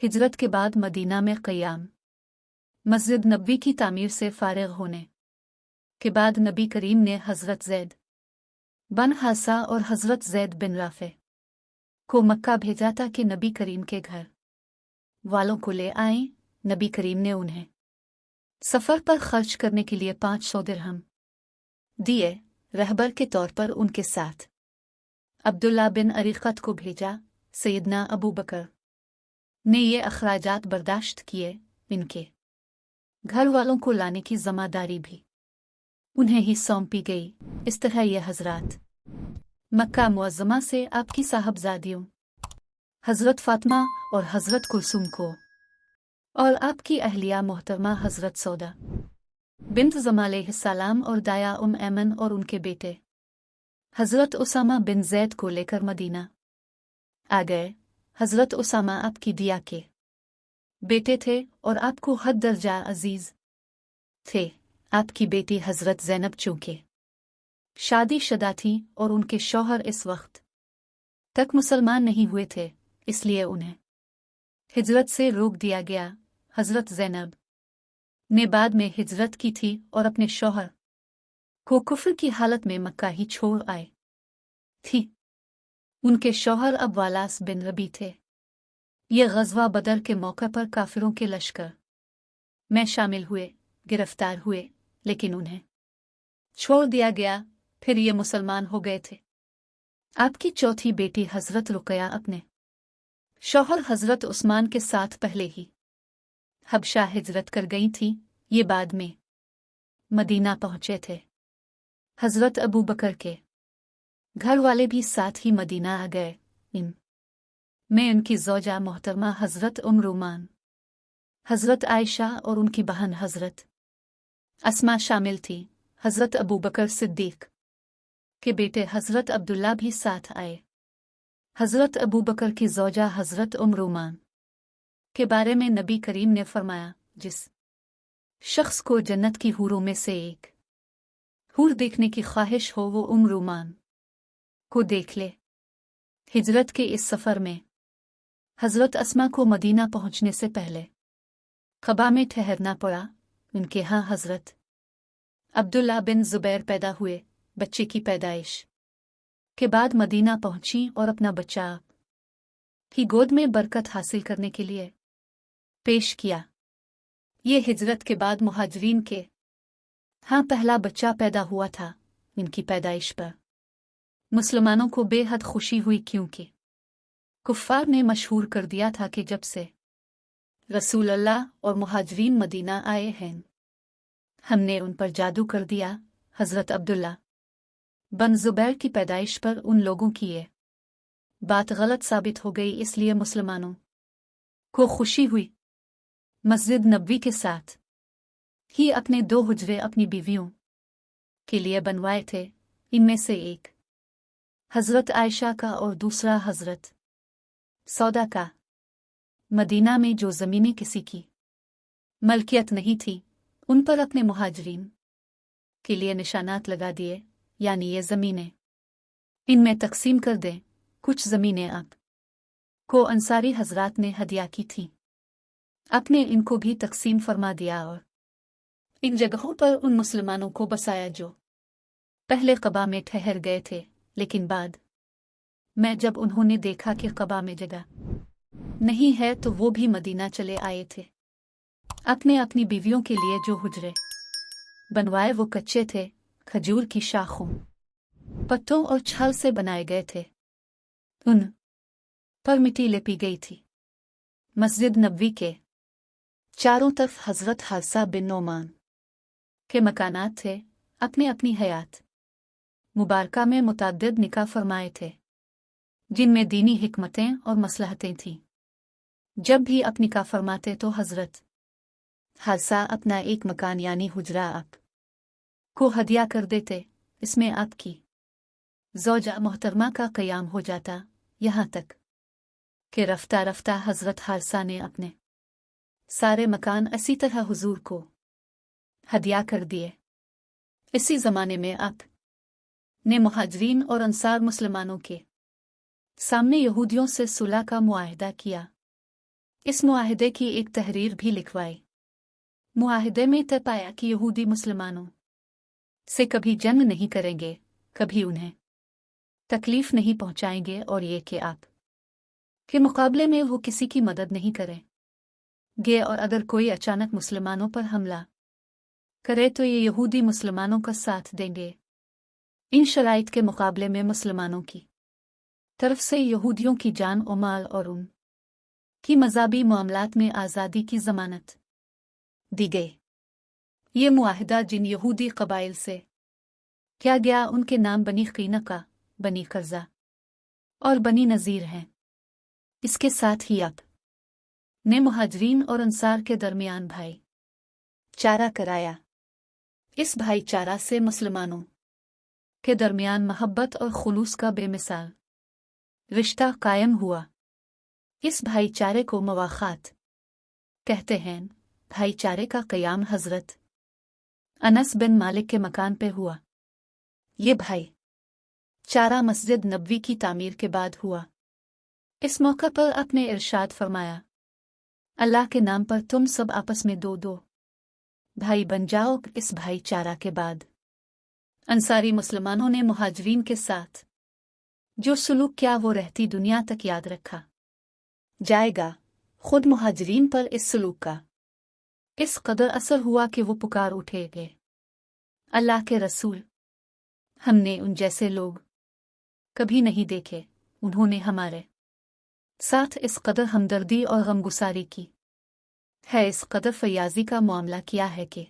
हिजरत के बाद मदीना में क़याम। मस्जिद नबवी की तामीर से फारिग होने के बाद नबी करीम ने हज़रत ज़ैद बन हासा और हज़रत ज़ैद बिन राफ़े को मक्का भेजा था कि नबी करीम के घर वालों को ले आएं। नबी करीम ने उन्हें सफ़र पर खर्च करने के लिए 500 दिरहम दिए। रहबर के तौर पर उनके साथ अब्दुल्ला बिन अरीक़त को भेजा। सैयदना अबू बकर ने ये अखराजात बर्दाश्त किए। इनके घर वालों को लाने की ज़िम्मेदारी भी उन्हें ही सौंपी गई। इस तरह ये हज़रात मक्का मुअज़्ज़मा से आपकी साहबजादियों हज़रत फ़ातिमा और हज़रत कुलसूम को और आपकी अहलिया मोहतरमा हज़रत सौदा बिन्त ज़मा अलैहिस्सलाम और दाया ऐमन और उनके बेटे हज़रत उसामा बिन ज़ैद को लेकर मदीना आ गए। हज़रत उसामा आपकी दिया के बेटे थे और आपको हद दर्जा अजीज थे। आपकी बेटी हज़रत ज़ैनब चूँकि शादी शुदा थी और उनके शौहर इस वक्त तक मुसलमान नहीं हुए थे, इसलिए उन्हें हिजरत से रोक दिया गया। हज़रत ज़ैनब ने बाद में हिजरत की थी और अपने शौहर को कुफ्र की हालत में मक्का ही छोड़ आए थी। उनके शौहर अब्वालास बिन रबी थे। ये ग़ज़वा बदर के मौके पर काफिरों के लश्कर में शामिल हुए, गिरफ्तार हुए, लेकिन उन्हें छोड़ दिया गया। फिर ये मुसलमान हो गए थे। आपकी चौथी बेटी हज़रत रुक़या अपने शौहर हज़रत उस्मान के साथ पहले ही हबशा हिजरत कर गई थी। ये बाद में मदीना पहुँचे थे। हज़रत अबू बकर के घर वाले भी साथ ही मदीना आ गए। इन में उनकी ज़ौजा मोहतरमा हज़रत रुमान, हज़रत आयशा और उनकी बहन हज़रत अस्मा शामिल थी। हज़रत अबू बकर सिद्दीक़ के बेटे हज़रत अब्दुल्ला भी साथ आए। हज़रत अबू बकर की ज़ौजा हज़रत रुमान के बारे में नबी करीम ने फरमाया, जिस शख्स को जन्नत की हूरों में से एक हूर देखने की ख्वाहिश हो वो रुमान को देख ले। हिजरत के इस सफ़र में हज़रत अस्मा को मदीना पहुँचने से पहले क़बा में ठहरना पड़ा। उनके यहाँ हज़रत अब्दुल्ला बिन ज़ुबैर पैदा हुए। बच्चे की पैदाइश के बाद मदीना पहुँची और अपना बच्चा ही गोद में बरकत हासिल करने के लिए पेश किया। ये हिजरत के बाद मुहाजिरीन के हाँ पहला बच्चा पैदा हुआ था। इनकी पैदाइश पर मुसलमानों को बेहद खुशी हुई, क्योंकि कुफ़ार ने मशहूर कर दिया था कि जब से रसूल अल्लाह और मुहाजिरीन मदीना आए हैं, हमने उन पर जादू कर दिया। हज़रत अब्दुल्ला बन ज़ुबैर की पैदाइश पर उन लोगों की ये बात गलत साबित हो गई, इसलिए मुसलमानों को खुशी हुई। मस्जिद नबवी के साथ ही अपने 2 हुजरे अपनी बीवियों के लिए बनवाए थे। इनमें से एक हज़रत आयशा का और दूसरा हज़रत सौदा का। मदीना में जो ज़मीनें किसी की मलकियत नहीं थी, उन पर अपने मुहाजिरीन के लिए निशानात लगा दिए, यानी ये ज़मीनें इनमें तकसीम कर दें। कुछ ज़मीनें आप को अंसारी हज़रात ने हदिया की थीं, आपने इनको भी तकसीम फरमा दिया और इन जगहों पर उन मुसलमानों को बसाया जो पहले क़बा में ठहर गए थे, लेकिन बाद में जब उन्होंने देखा कि क़बा में जगह नहीं है तो वो भी मदीना चले आए थे। आपने अपनी बीवियों के लिए जो हुजरे बनवाए वो कच्चे थे, खजूर की शाखों, पत्तों और छाल से बनाए गए थे। उन पर मिट्टी लेपी गई थी। मस्जिद नबवी के चारों तरफ हज़रत हादसा बिन नोमान के मकानात थे। अपने अपनी हयात मुबारका में मुतअद्दिद निकाह फरमाए थे, जिनमें दीनी हिकमतें और मसलहतें थीं। जब भी आप निकाह फरमाते तो हज़रत हादसा अपना एक मकान यानी हुजरा आप को हदिया कर देते। इसमें आपकी ज़ौजा मोहतरमा का क़याम हो जाता, यहाँ तक कि रफ्ता रफ्ता हज़रत हादसा ने अपने सारे मकान इसी तरह हुजूर को हदिया कर दिए। इसी ज़माने में आप ने मुहाजिरीन और अंसार मुसलमानों के सामने यहूदियों से सुलह का मुआहदा किया। इस मुआहिदे की एक तहरीर भी लिखवाई। मुआहिदे में तय पाया कि यहूदी मुसलमानों से कभी जंग नहीं करेंगे, कभी उन्हें तकलीफ नहीं पहुंचाएंगे, और ये कि आप के मुकाबले में वो किसी की मदद नहीं करेंगे, और अगर कोई अचानक मुसलमानों पर हमला करे तो ये यहूदी मुसलमानों का साथ देंगे। इन शराइत के मुकाबले में मुसलमानों की तरफ से यहूदियों की जान और माल और उन की मज़ाबी मामलात में आज़ादी की ज़मानत दी गई। ये मुआहिदा जिन यहूदी कबाइल से किया गया उनके नाम बनी क़ीनक़ा, बनी क़र्ज़ा और बनी नज़ीर हैं। इसके साथ ही अब ने मुहाजिरीन और अंसार के दरमियान भाई चारा कराया। इस भाईचारा से मुसलमानों के दरमियान मोहब्बत और खुलूस का बेमिसाल रिश्ता कायम हुआ। इस भाईचारे को मवाख़ात कहते हैं। भाईचारे का क़याम हज़रत अनस बिन मालिक के मकान पे हुआ। ये भाईचारा मस्जिद नबवी की तामीर के बाद हुआ। इस मौका पर अपने इरशाद फरमाया, अल्लाह के नाम पर तुम सब आपस में दो दो भाई बन जाओ। इस भाईचारा के बाद अंसारी मुसलमानों ने मुहाजिरीन के साथ जो सलूक किया वो रहती दुनिया तक याद रखा जाएगा। खुद मुहाजिरीन पर इस सलूक का इस कदर असर हुआ कि वो पुकार उठे गए, अल्लाह के रसूल, हमने उन जैसे लोग कभी नहीं देखे। उन्होंने हमारे साथ इस कदर हमदर्दी और गमगुसारी की है, इस कदर फयाजी का मामला किया है कि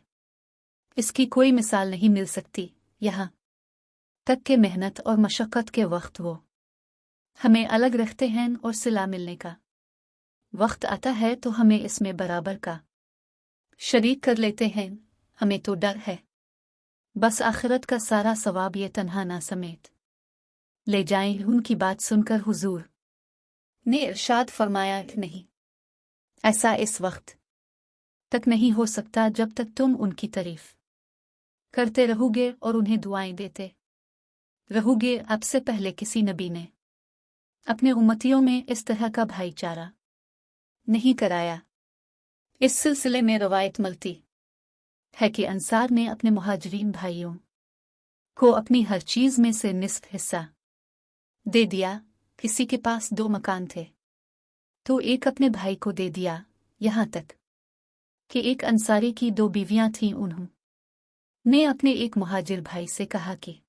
इसकी कोई मिसाल नहीं मिल सकती। यहाँ तक के मेहनत और मशक्क़त के वक्त वो हमें अलग रखते हैं और सिला मिलने का वक्त आता है तो हमें इसमें बराबर का शरीक कर लेते हैं। हमें तो डर है बस आखिरत का सारा सवाब ये तन्हा ना समेट ले जाएं। उनकी बात सुनकर हुजूर ने इरशाद फरमाया, नहीं, ऐसा इस वक्त तक नहीं हो सकता जब तक तुम उनकी तारीफ करते रहोगे और उन्हें दुआएं देते रहोगे। अब से पहले किसी नबी ने अपने उम्मतियों में इस तरह का भाईचारा नहीं कराया। इस सिलसिले में रवायत मिलती है कि अंसार ने अपने मुहाजिरीन भाइयों को अपनी हर चीज़ में से निस्फ हिस्सा दे दिया। किसी के पास 2 मकान थे तो एक अपने भाई को दे दिया, यहाँ तक कि एक अंसारी की 2 बीवियां थीं। उन्होंने अपने एक मुहाजिर भाई से कहा कि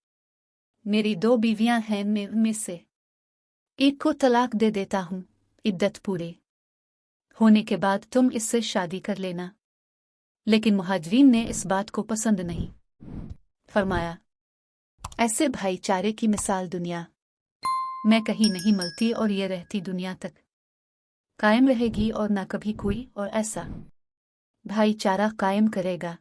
मेरी 2 बीवियां हैं, मैं उनमें से एक को तलाक दे देता हूँ, इद्दत पूरे होने के बाद तुम इससे शादी कर लेना। लेकिन मुहाजिरीन ने इस बात को पसंद नहीं फरमाया। ऐसे भाईचारे की मिसाल दुनिया में कहीं नहीं मिलती और ये रहती दुनिया तक कायम रहेगी और ना कभी कोई और ऐसा भाईचारा कायम करेगा।